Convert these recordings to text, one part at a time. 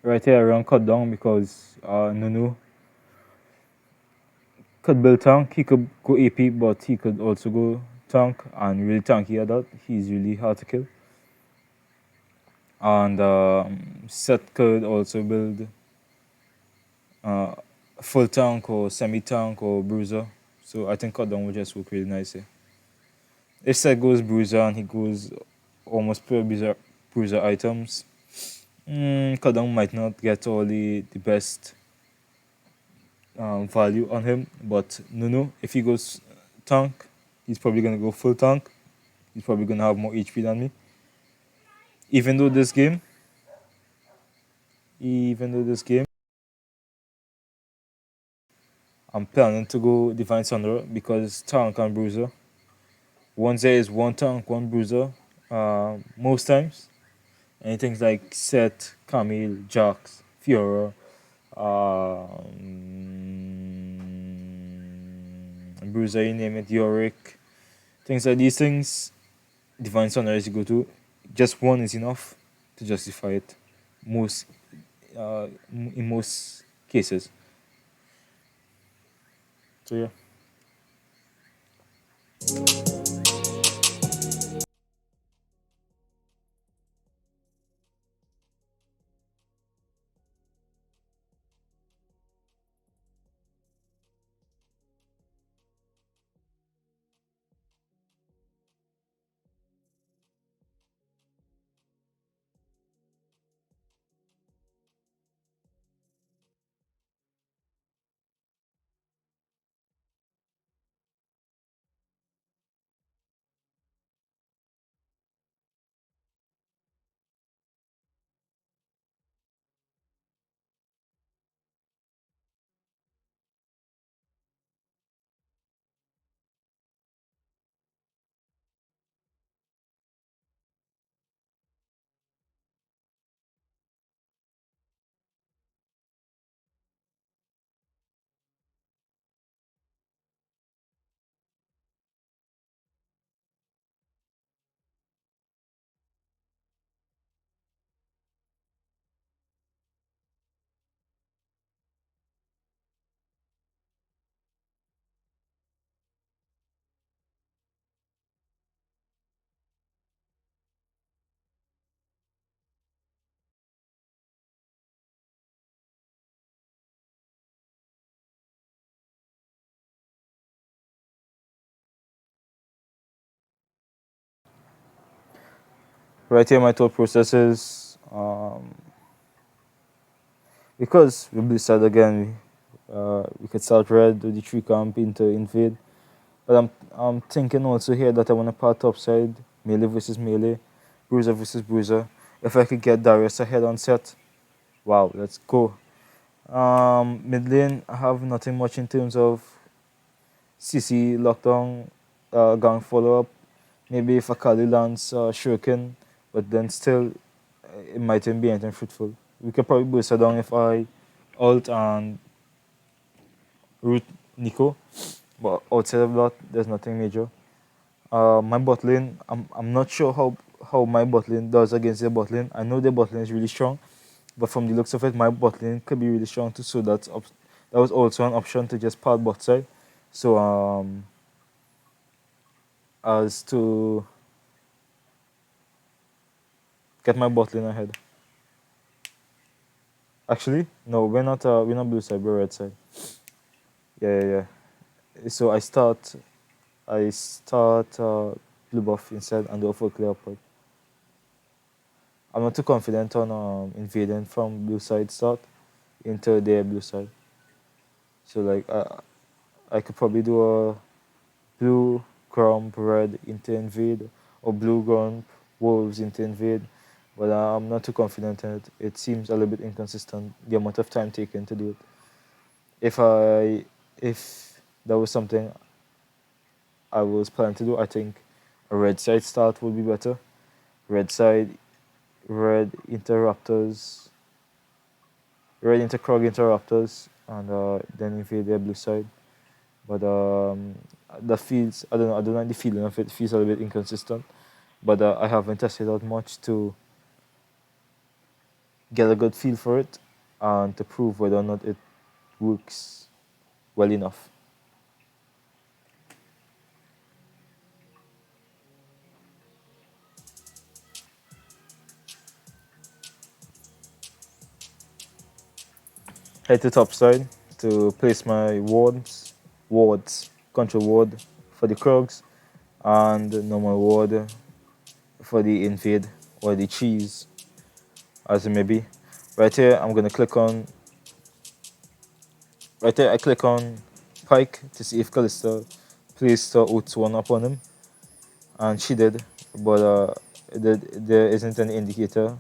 Right here, I run cut down because Nunu could build tank. He could go AP, but he could also go tank and really tanky at that. He's really hard to kill. And Seth could also build uh, full tank or semi tank or bruiser. So I think cut down would just work really nice here. If Seth goes bruiser and he goes almost pure bruiser items, cut down might not get all the best value on him. But Nunu, if he goes tank, he's probably gonna go full tank. He's probably gonna have more HP than me. Even though this game, even though this game, I'm planning to go Divine Thunder because tank and bruiser. Once there is one tank, one bruiser, most times. And things like Set, Camille, Jax, Fiora, bruiser, you name it, Yorick, things like these things, Divine Thunder is to go to. Just one is enough to justify it. Most in most cases. So yeah. Right here, my thought process is because we Blizzard again, we could start red, do the tree camp into invade. But I'm thinking also here that I want to part topside, melee versus melee, bruiser versus bruiser. If I could get Darius ahead on set, wow, let's go. Mid lane, I have nothing much in terms of CC lockdown, gang follow up. Maybe if Akali lands Shuriken, but then still it mightn't be anything fruitful. We could probably boost her down if I ult and root Nico, but outside of that, there's nothing major. My bot lane, I'm not sure how my bot lane does against their bot lane. I know their bot lane is really strong, but from the looks of it, my bot lane could be really strong too. So that was also an option to just part bot side. So as to get my bot lane ahead. Actually, no, we're not blue side, we're red side. Yeah, yeah, yeah. So I start blue buff instead and go for clear upward. I'm not too confident on invading from blue side start into their blue side. So like I could probably do a blue grump red into invade or blue grump wolves into invade, but I'm not too confident in it. It seems a little bit inconsistent the amount of time taken to do it. If that was something I was planning to do, I think a red side start would be better. Red side, red interrupters, red into Krog interrupters, and then invade their blue side. But the feels, I don't know, I don't like the feeling of it. It feels a little bit inconsistent. But I haven't tested out much to get a good feel for it and to prove whether or not it works well enough. Head to top side to place my wards, control ward for the Krugs and normal ward for the invade or the cheese as it may be. Right here I'm gonna click on right here I click on Pike to see if Callista placed her Oats one upon him, and she did, but there isn't any indicator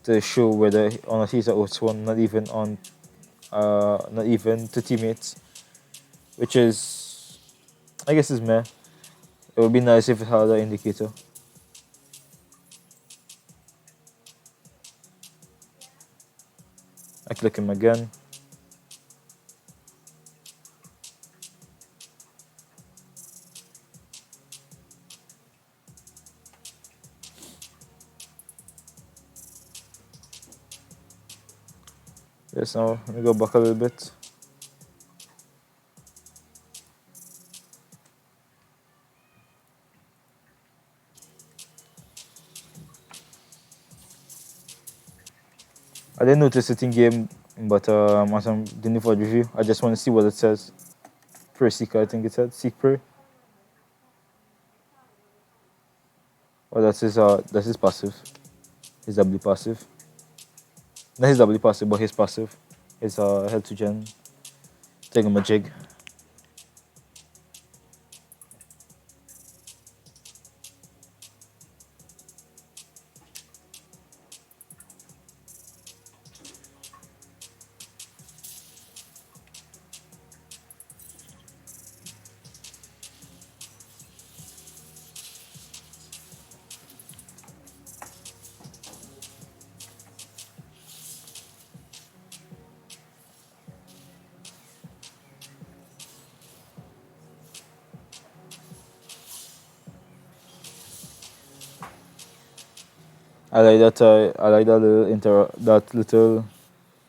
to show whether or not he's a Oats one, not even to teammates, which is, I guess, is meh. It would be nice if it had an indicator. I click him again. Yes, now let me go back a little bit. I didn't notice it in game, but as I'm doing the VOD review, I just want to see what it says. Prayer Seeker, I think it said. Seek Prayer. Oh, that's his passive. His W passive. Not his W passive, but his passive. His health to gen thingamajig. I like that. I like that that little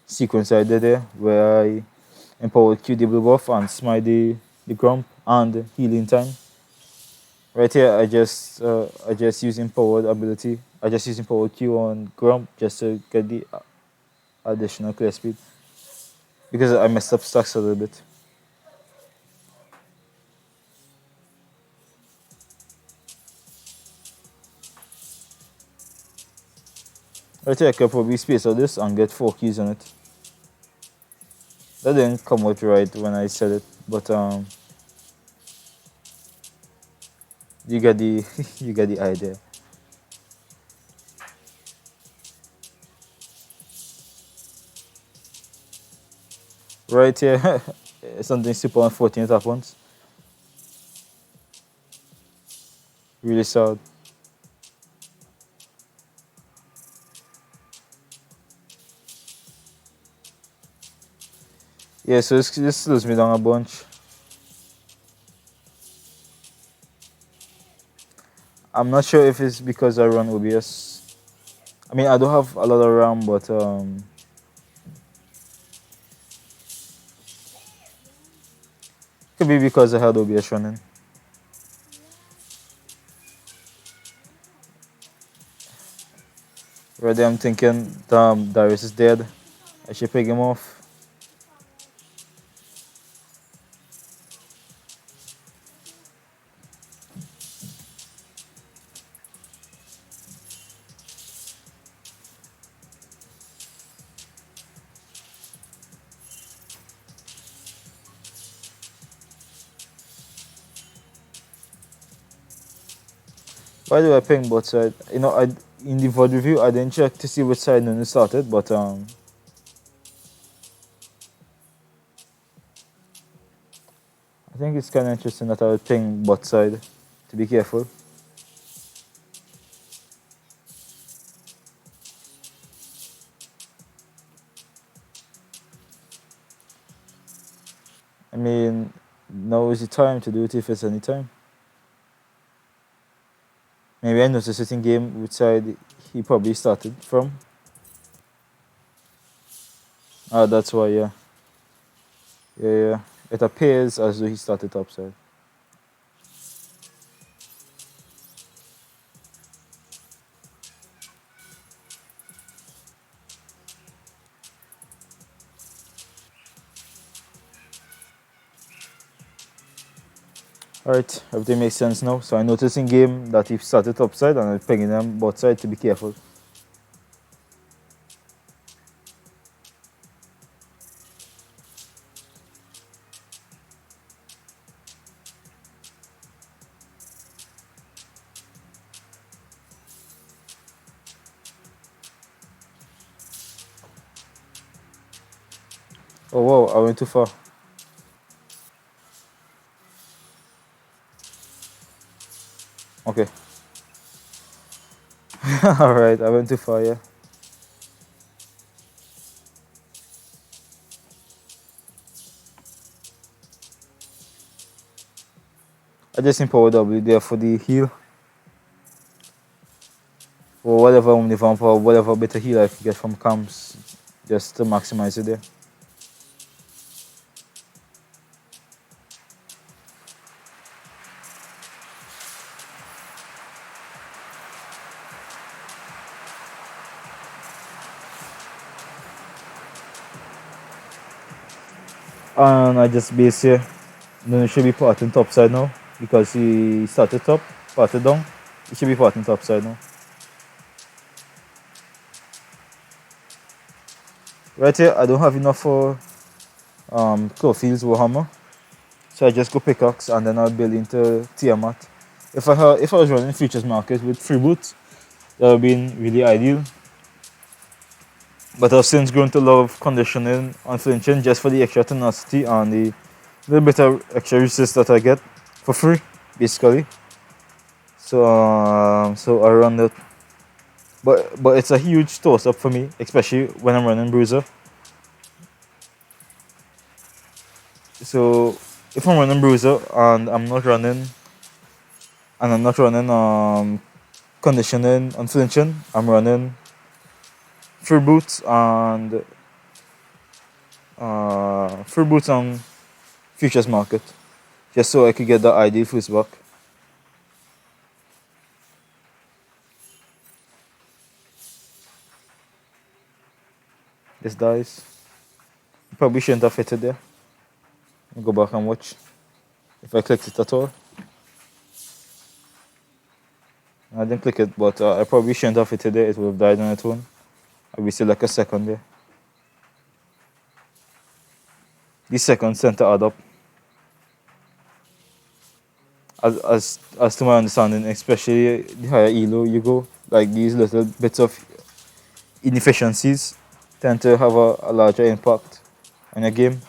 sequence I did there, where I empowered QW buff and smite the Grump and healing time. Right here, I just use empowered ability. I just use empowered Q on Grump just to get the additional clear speed, because I messed up stacks a little bit. Right here, I could probably space out this and get 4 keys on it. That didn't come out right when I said it, but you get the you get the idea. Right here, something super unfortunate happens. Really sad. Yeah, so this slows me down a bunch. I'm not sure if it's because I run OBS. I mean, I do have a lot of RAM, but could be because I had OBS running. Right there, I'm thinking, damn, Darius is dead. I should pick him off. Why do I ping both side? You know, I in the VOD review, I didn't check to see which side Nunu started, but I think it's kind of interesting that I would ping bot side to be careful. I mean, now is the time to do it if it's any time. Maybe I noticed it in game which side he probably started from. That's why, yeah. Yeah, yeah. It appears as though he started topside. Alright, everything makes sense now. So I noticed in game that he started topside and I'm pinging them both side to be careful. Oh wow, I went too far. Okay. Alright, I went too far, yeah. I just empower W there for the heal. Or whatever Omnivamp or whatever better heal I can get from camps. Just to maximize it there. And I just base here. Nunu should be parting topside now. Because he started top, parted down. He should be parting topside now. Right here, I don't have enough for Clofields Warhammer. So I just go pickaxe and then I'll build into Tiamat. If I was running Futures Market with free boots, that would have been really ideal. But I've since grown to love conditioning and flinching just for the extra tenacity and the little bit of extra resist that I get for free, basically. So I run that. But it's a huge toss up for me, especially when I'm running Bruiser. So if I'm running Bruiser and I'm not running conditioning and flinching, I'm running free boots and futures market, just so I could get the ideal foods back. This dies. Probably shouldn't have hit it there. Go back and watch if I clicked it at all. I didn't click it, but I probably shouldn't have hit it there. It would have died on its own. I'd be still like a second there. These seconds tend to add up. As to my understanding, especially the higher elo you go, like these little bits of inefficiencies tend to have a larger impact on your game.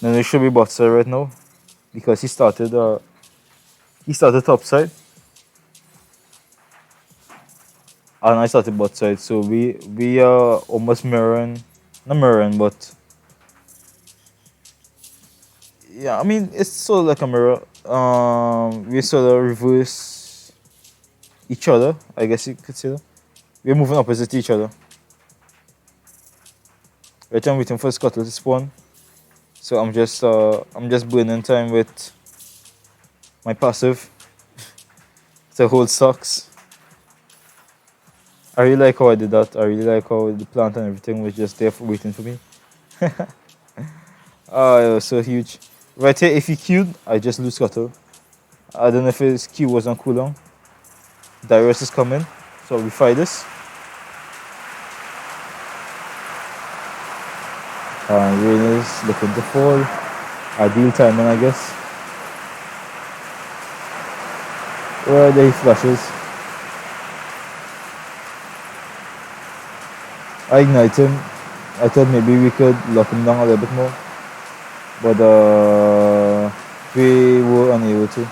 Then it should be bot side right now because he started top side and I started bot side, so we are almost mirroring, not mirroring, but yeah, I mean it's sort of like a mirror. We sort of reverse each other, I guess you could say that. We're moving opposite each other. Right, I'm waiting for Scuttle to spawn. So I'm just burning time with my passive to hold stocks. I really like how I did that. I really like how the plant and everything was just there for waiting for me. Oh, it was so huge. Right here, if he queued, I just lose Scuttle. I don't know if his Q was on cooldown. Darius is coming, so we fight this. Rain is looking to fall. Ideal timing, I guess. Where are the flashes? I ignite him. I thought maybe we could lock him down a little bit more, but we were unable to.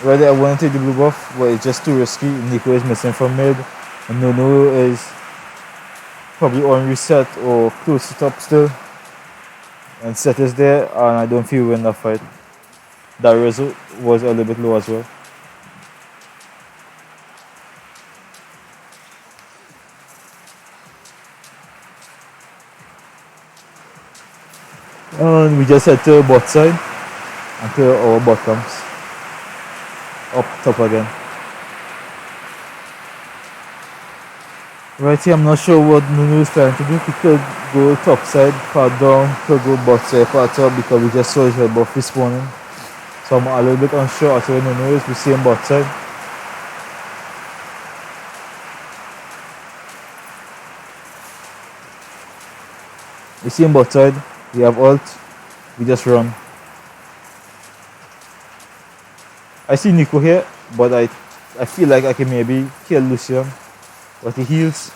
Rather, I wanted to take the blue buff, but it's just too risky. Nico is missing from mid, and Nunu is probably on reset or close it up still. And set is there, and I don't feel we win that fight. That result was a little bit low as well. And we just head to bot side until our bot comes up top again. Right here, I'm not sure what Nunu is trying to do. He could go top side, part down, could go bot side, part up, because we just saw his red buff respawning. So I'm a little bit unsure as to where Nunu is. We see him bot side. We see him bot side. We have ult. We just run. I see Nico here, but I feel like I can maybe kill Lucian. But he heals.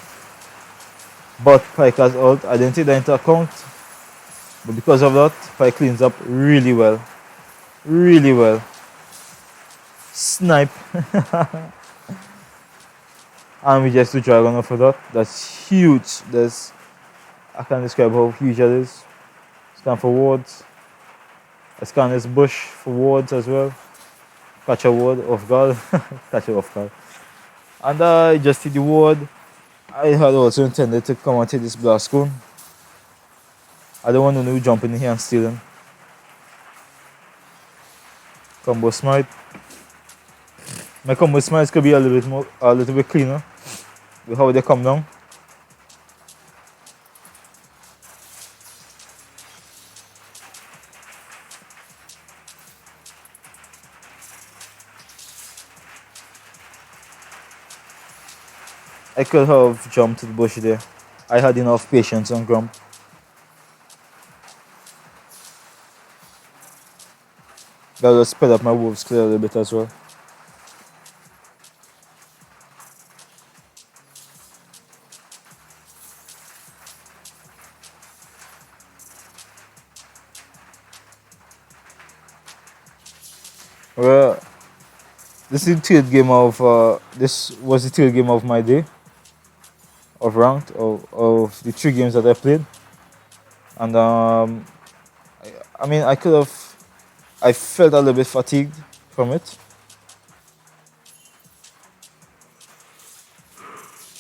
But Pyke has ult. I didn't take that into account. But because of that, Pyke cleans up really well. Really well. Snipe. And we just do dragon off of that. That's huge. I can't describe how huge that is. Scan for wards. I scan this bush for wards as well. Catch a ward off guard. Catch it off guard. And I just did the ward. I had also intended to come and take this blast cone. I don't want to jump in here and steal him. Combo smite. My combo smites could be a little bit cleaner with how they come down. I could have jumped to the bush there. I had enough patience on Grump. That'll speed up my wolves clear a little bit as well. Well, this is the third game of this was the third game of my day of ranked of the 3 games that I played, and I mean I felt a little bit fatigued from it.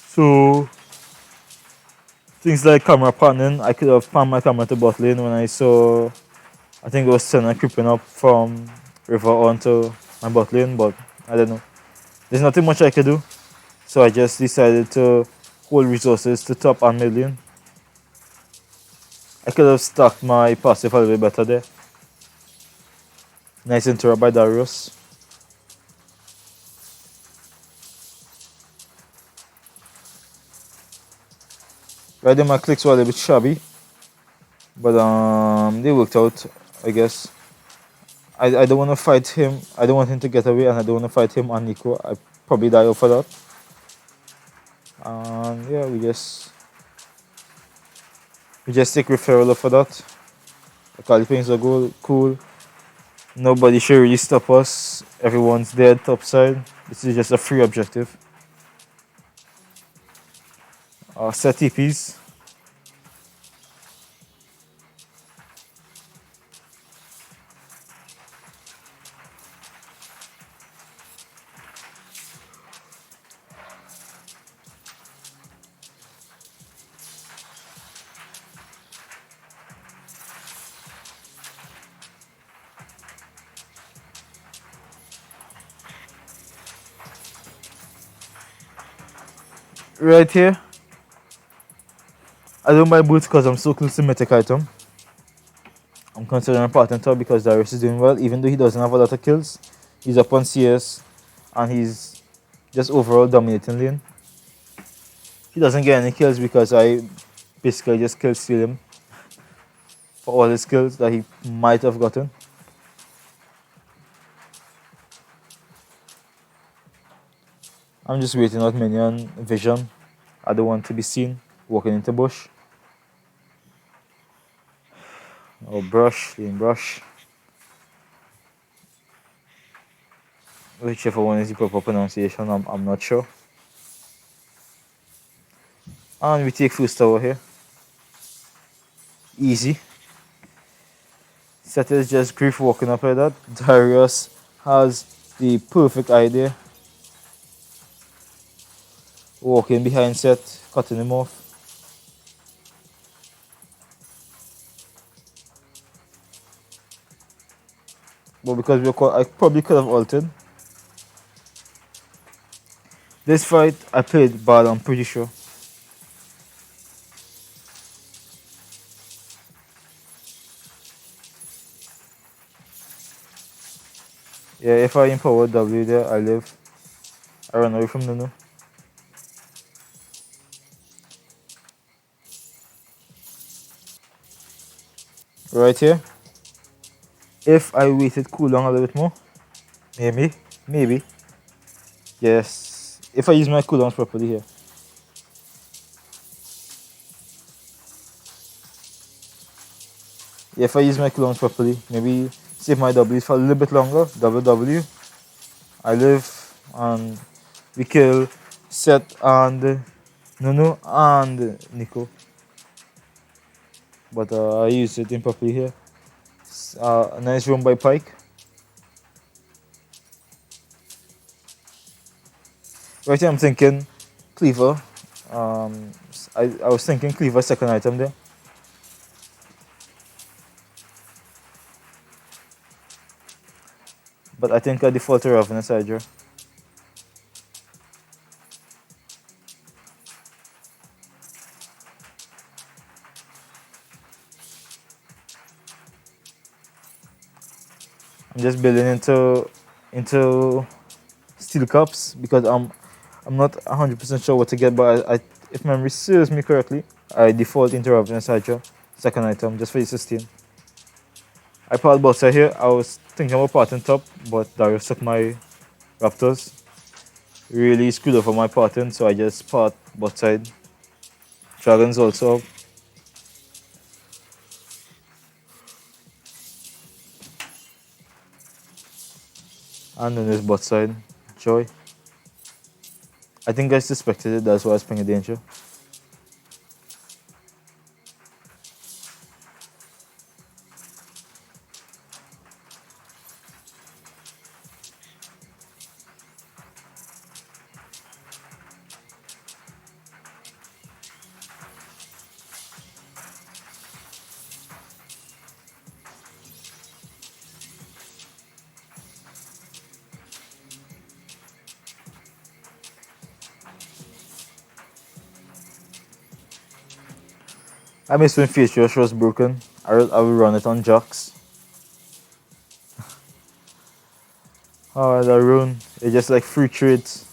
So things like camera panning, I could have panned my camera to bot lane when I saw, I think it was Senna creeping up from river onto my bot lane, but I don't know. There's nothing much I could do, so I just decided to hold resources to top and mid lane. I could have stacked my passive a little bit better there. Nice interrupt by Darius. Right there, my clicks were a little bit shabby, but they worked out, I guess. I don't want to fight him. I don't want him to get away, and I don't want to fight him and Nico. I probably die over that. And yeah, we just take referral for that. The Calipings are good, cool. Nobody should really stop us. Everyone's dead topside. This is just a free objective. Set TPs. Right here. I don't buy boots because I'm so close to mythic item. I'm considering parting top because Darius is doing well, even though he doesn't have a lot of kills. He's up on CS and he's just overall dominating lane. He doesn't get any kills because I basically just kill steal him for all his kills that he might have gotten. I'm just waiting out minion vision. I don't want to be seen walking into bush. Oh, brush, lane brush. Whichever one is the proper pronunciation, I'm not sure. And we take first tower here. Easy. Set is just grief walking up like that. Darius has the perfect idea. Walking behind Set, cutting him off. But because I probably could have altered. This fight I played bad, I'm pretty sure. Yeah, if I empower W there, I live. I run away from Nunu. Right here. If I waited cool long a little bit more, maybe. Yes. If I use my cooldowns properly here. Yeah, if I use my cooldowns properly, maybe save my W for a little bit longer. W. I live and we kill Set and Nunu and Nico. But I used it improperly here. A nice run by Pike. Right here I'm thinking Cleaver. I was thinking Cleaver second item there. But I think I default to Ravenous Hydra. I'm just building into steel cups because I'm not 100% sure what to get, but if memory serves me correctly, I default into Ravenous Hydra, second item, just for the sustain. I part bot side here. I was thinking about parting top, but Darius took my Raptors. Really screwed up for my parting, so I just part bot side. Dragons also up. And then there's bot side. Joy. I think I suspected it, that's why I was playing a danger. I missed when Face Rush was broken. I will run it on Jocks. Oh, that rune. It's just like free trades.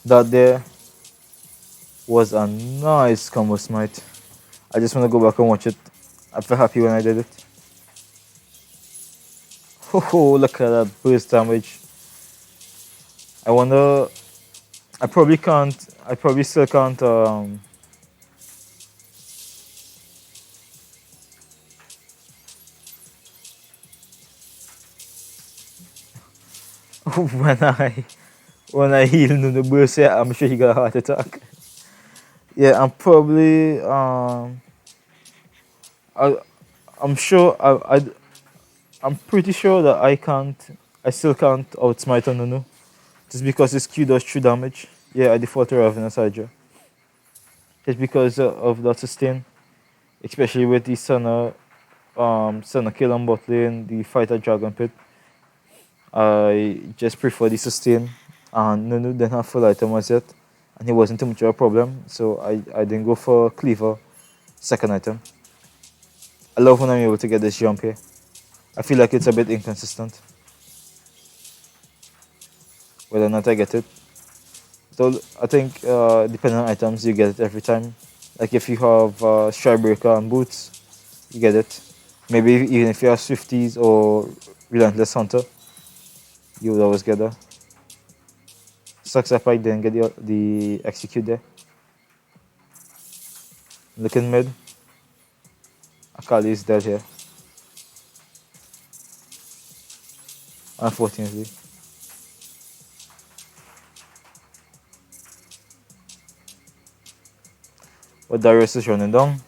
That there was a nice combo smite. I just want to go back and watch it. I felt happy when I did it. Oh, look at that burst damage. I wonder. I probably can't. I probably still can't. When I heal Nunu burst, yeah, I'm sure he got a heart attack. Yeah, I'm probably. I, I'm sure. I'm pretty sure that I can't. I still can't outsmite on Nunu. Just because his Q does 3 damage. Yeah, I default to Ravenous Hydra. Just because of that sustain. Especially with the Senna kill on bot lane, the fighter Dragon Pit. I just prefer the sustain. And Nunu didn't have full item as yet. And he wasn't too much of a problem. So I didn't go for Cleaver, second item. I love when I'm able to get this jump here. I feel like it's a bit inconsistent. Whether or not I get it. So I think depending on items, you get it every time. Like if you have Strikebreaker and Boots, you get it. Maybe even if you have Swifties or Relentless Hunter, you would always get that. Sucks if I didn't get the execute there. Looking mid. Akali is dead here. Unfortunately. But Darius is running down.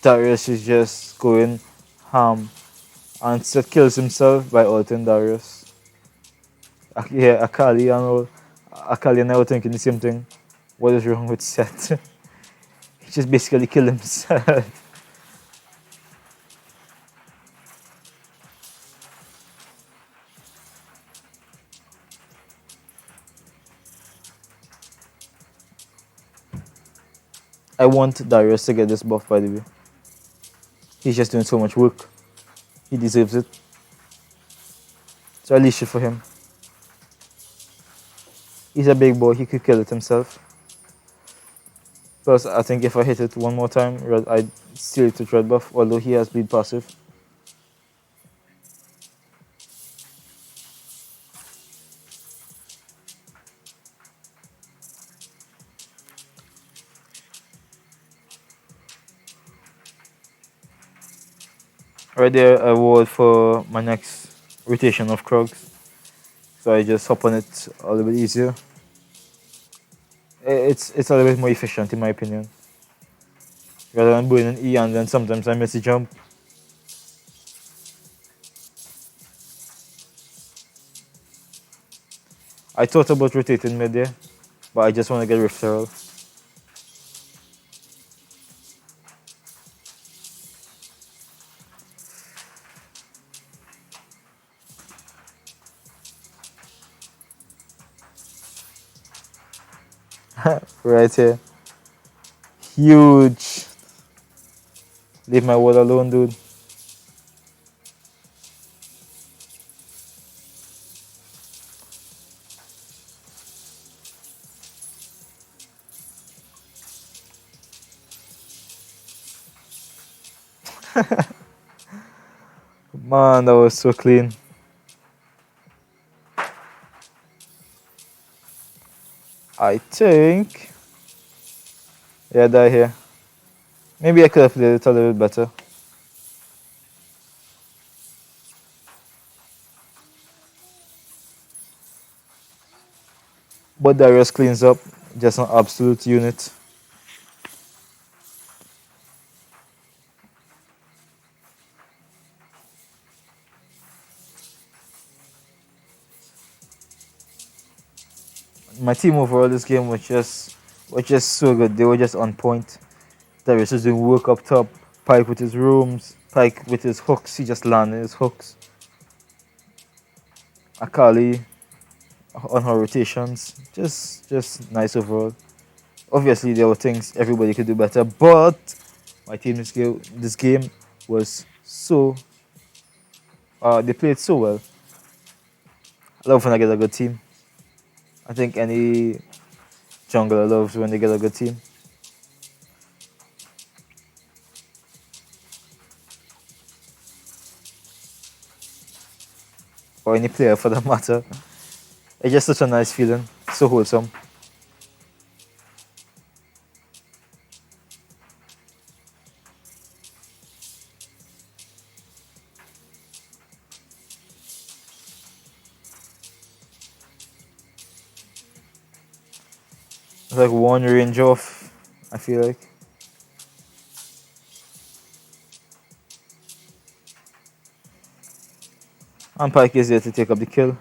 Darius is just going ham. And Seth kills himself by ulting Darius. Yeah, Akali and all. Akali and I were thinking the same thing. What is wrong with Seth? He just basically killed himself. I want Darius to get this buff, by the way. He's just doing so much work. He deserves it. So I leash it for him. He's a big boy. He could kill it himself. Plus, I think if I hit it one more time, I'd steal it to Red buff, although he has bleed passive. Right there, I vote for my next rotation of Krugs. So I just hop on it a little bit easier. It's a little bit more efficient in my opinion. Rather than burning E and then sometimes I miss a jump. I thought about rotating mid there, but I just want to get Rift Herald. Right here. Huge. Leave my wall alone, dude. Man, that was so clean. I think. Yeah, die here. Maybe I could have played it a little bit better. But Darius cleans up. Just an absolute unit. My team overall this game was just so good. They were just on point. Darius was doing work up top. Pike with his rooms. Pike with his hooks. He just landed his hooks. Akali on her rotations. Just nice overall. Obviously there were things everybody could do better, but my team this game was so they played so well. I love when I get a good team. I think any jungler loves when they get a good team. Or any player for that matter. It's just such a nice feeling. So wholesome. It's like one range off, I feel like. And Pike is there to take up the kill.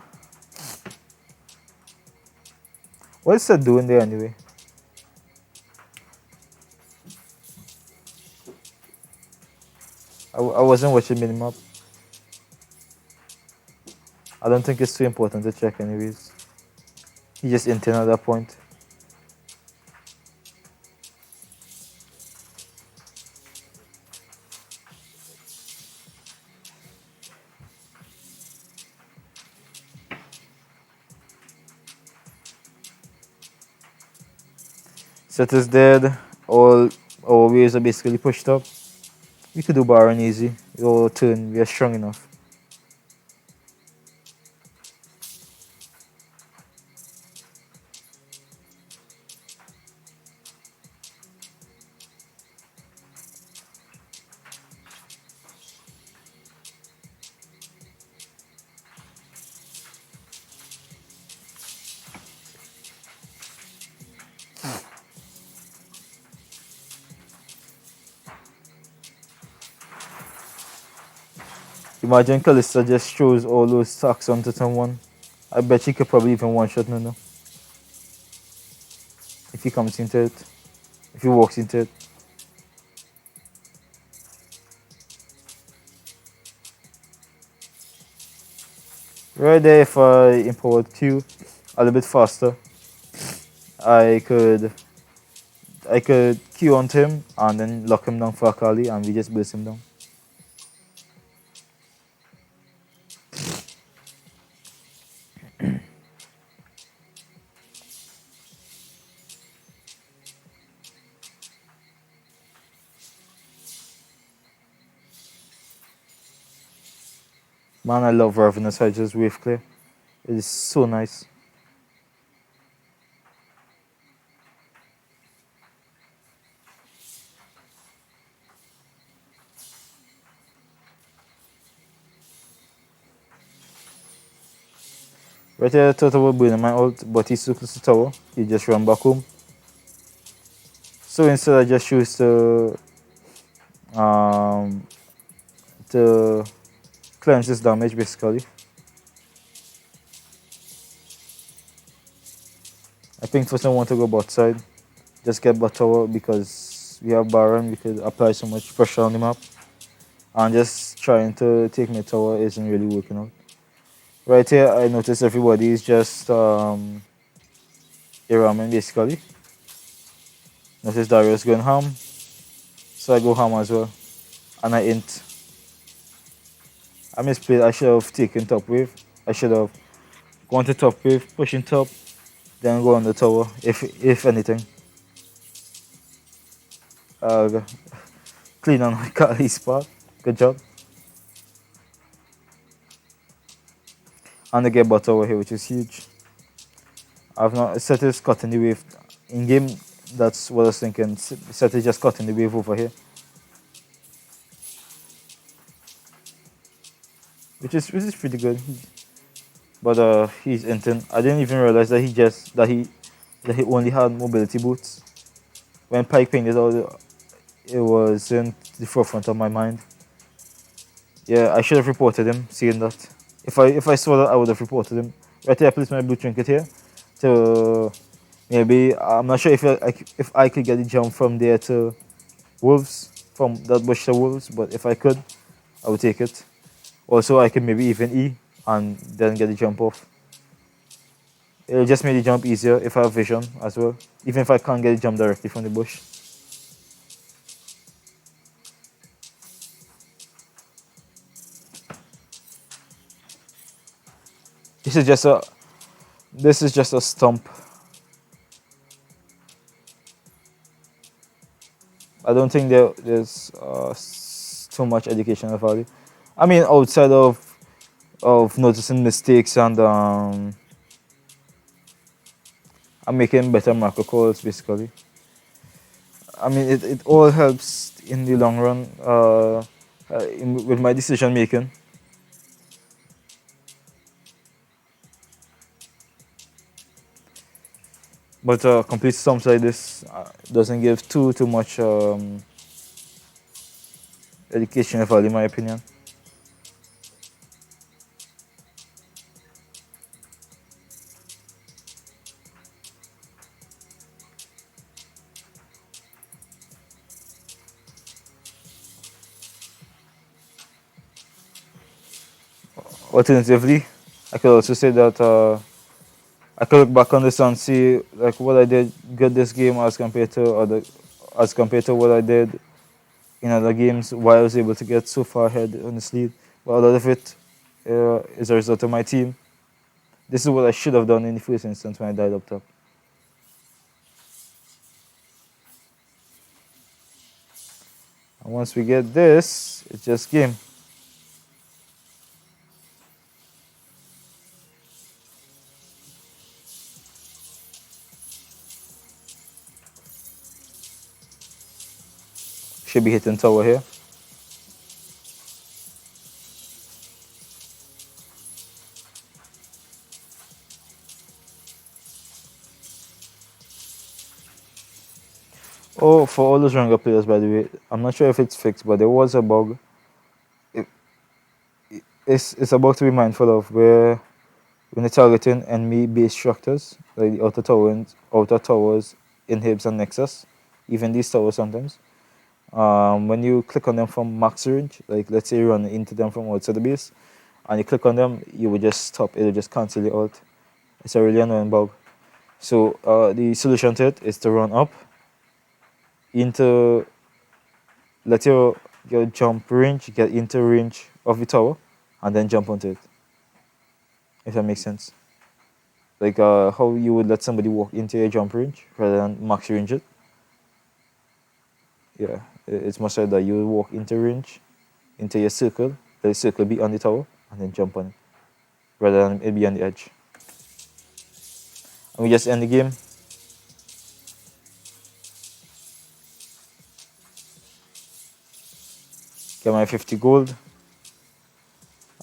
What is that doing there anyway? I wasn't watching minimap. I don't think it's too important to check anyways. He just intent at that point. Set is dead. All our waves are basically pushed up. We could do Baron easy. Your turn, we are strong enough. Imagine Kalista just throws all those stacks onto someone. I bet she could probably even one shot Nunu if he comes into it, if he walks into it. Right there, if I empowered Q a little bit faster, I could Q onto him and then lock him down for Akali and we just burst him down. Man, I love Ravenous Hedges wave clear. It is so nice. Right here, I thought I would burn my ult, but he's too close to the tower. He just ran back home. So instead, I just choose um, to cleanse this damage basically. I think first I want to go bot side, just get bot tower because we have Baron. We could apply so much pressure on the map, and just trying to take my tower isn't really working out. Right here, I notice everybody is just Iramen basically. Notice Darius going ham, so I go ham as well, and I int. I misplayed. I should have taken top wave. I should have gone to top wave, pushing top, then go on the tower. If anything, uh, clean on Kali's spot. Good job. And I get bot over here, which is huge. I've not set is cutting the wave in game. That's what I was thinking. Set is just cutting the wave over here, which is pretty good. But he's intent. I didn't even realize that he only had mobility boots. When Pike painted out, it was in the forefront of my mind. Yeah, I should have reported him. Seeing that, if I saw that, I would have reported him. Right here, I placed my blue trinket here to maybe. I'm not sure if I could get the jump from there to Wolves, from that bush to Wolves, but if I could, I would take it. Also, I could maybe even E and then get the jump off. It'll just make the jump easier if I have vision as well, even if I can't get the jump directly from the bush. This is just a stump. I don't think there's too much educational value. I mean, outside of noticing mistakes and I'm making better macro calls basically. I mean, it all helps in the long run with my decision making. But complete stumps like this doesn't give too much educational value, in my opinion. Alternatively, I could also say that I could look back on this and see like what I did good this game as compared to what I did in other games, why I was able to get so far ahead on this lead. But a lot of it is a result of my team. This is what I should have done in the first instance when I died up top. And once we get this, it's just game. Should be hitting tower here. Oh, for all those Rengar players, by the way, I'm not sure if it's fixed, but there was a bug. If, it's about to be mindful of where when you're targeting enemy base structures, like the outer towers in Hibs and Nexus, even these towers sometimes. When you click on them from max range, like let's say you run into them from outside the base, and you click on them, you will just stop. It will just cancel the ult. It's a really annoying bug. So the solution to it is to run up into, let your jump range get into range of the tower, and then jump onto it. If that makes sense. Like how you would let somebody walk into your jump range rather than max range it. Yeah, it's much better that you would walk into range, into your circle, the circle be on the tower, and then jump on it, rather than it be on the edge. And we just end the game. Get my 50 gold.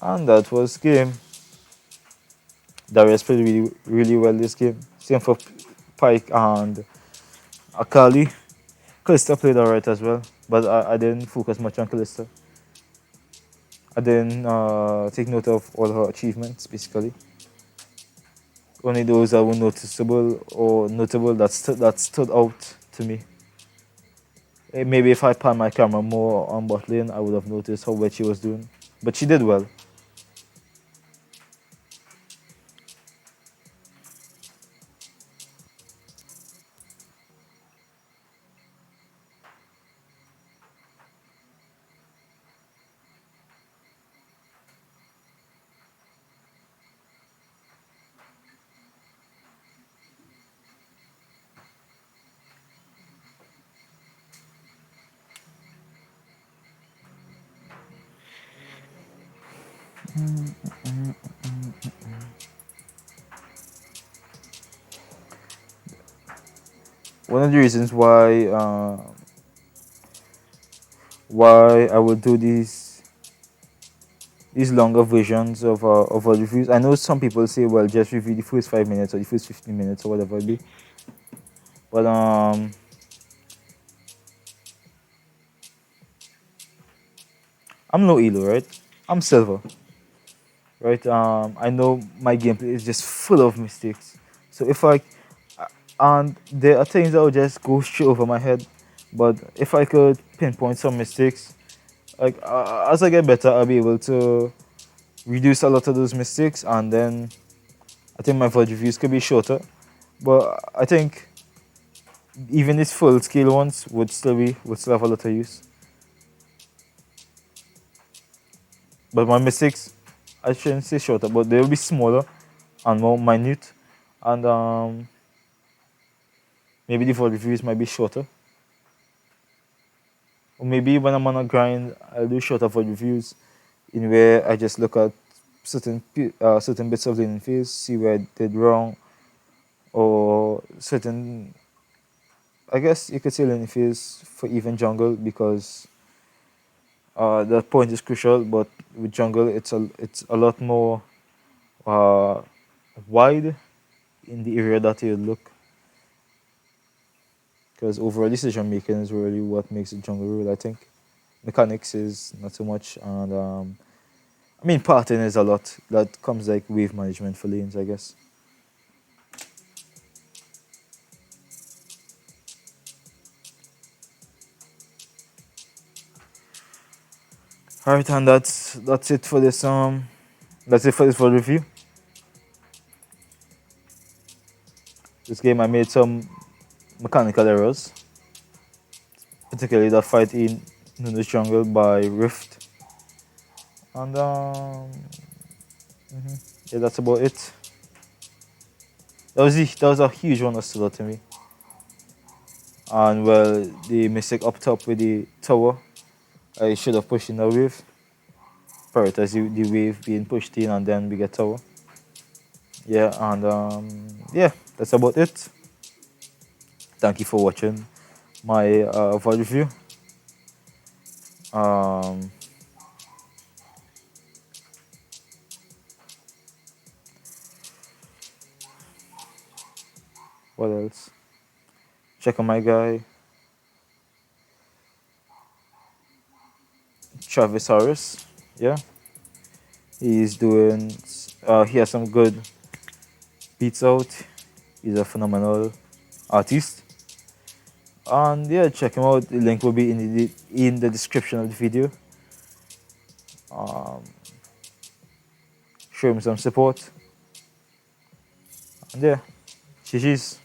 And that was game. Darius played really, really well this game. Same for Pike and Akali. Kalista played alright as well, but I didn't focus much on Kalista. I didn't take note of all her achievements, basically. Only those that were noticeable or notable that stood out to me. Maybe if I pan my camera more on bot lane, I would have noticed how well she was doing. But she did well. One of the reasons why I would do these longer versions of our reviews. I know some people say, well, just review the first 5 minutes or the first 15 minutes or whatever it be. But I'm no elo, right? I'm silver, right? I know my gameplay is just full of mistakes. So if I and there are things that will just go straight over my head, but if I could pinpoint some mistakes, like as I get better, I'll be able to reduce a lot of those mistakes, and then I think my VOD reviews could be shorter. But I think even these full scale ones would still have a lot of use. But my mistakes, I shouldn't say shorter, but they will be smaller and more minute, and maybe the VOD reviews might be shorter. Or maybe when I'm on a grind, I'll do shorter VOD reviews, in where I just look at certain bits of the interface, see where I did wrong, or certain, I guess you could say lane phase for even jungle, because that point is crucial. But with jungle, it's a lot more uh, wide in the area that you look, because overall decision making is really what makes it jungle rule. I think mechanics is not so much, and I mean pattern is a lot. That comes like wave management for lanes, I guess. All right, and that's it for this that's it for this for review. This game I made some mechanical errors, particularly that fight in Nunu's jungle by Rift. And yeah, that's about it. That was a huge one that stood out to me. And well, the mistake up top with the tower, I should have pushed in the wave. Prioritize the wave being pushed in, and then we get tower. Yeah, and yeah, that's about it. Thank you for watching my VOD review. Um, what else? Check on my guy Travis Harris. Yeah. He's doing. He has some good beats out. He's a phenomenal artist. And yeah, check him out. The link will be in the description of the video. Um, show him some support. And yeah, GG's.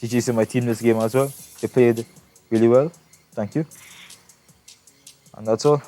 GG's in my team this game as well. They played really well. Thank you. And that's all.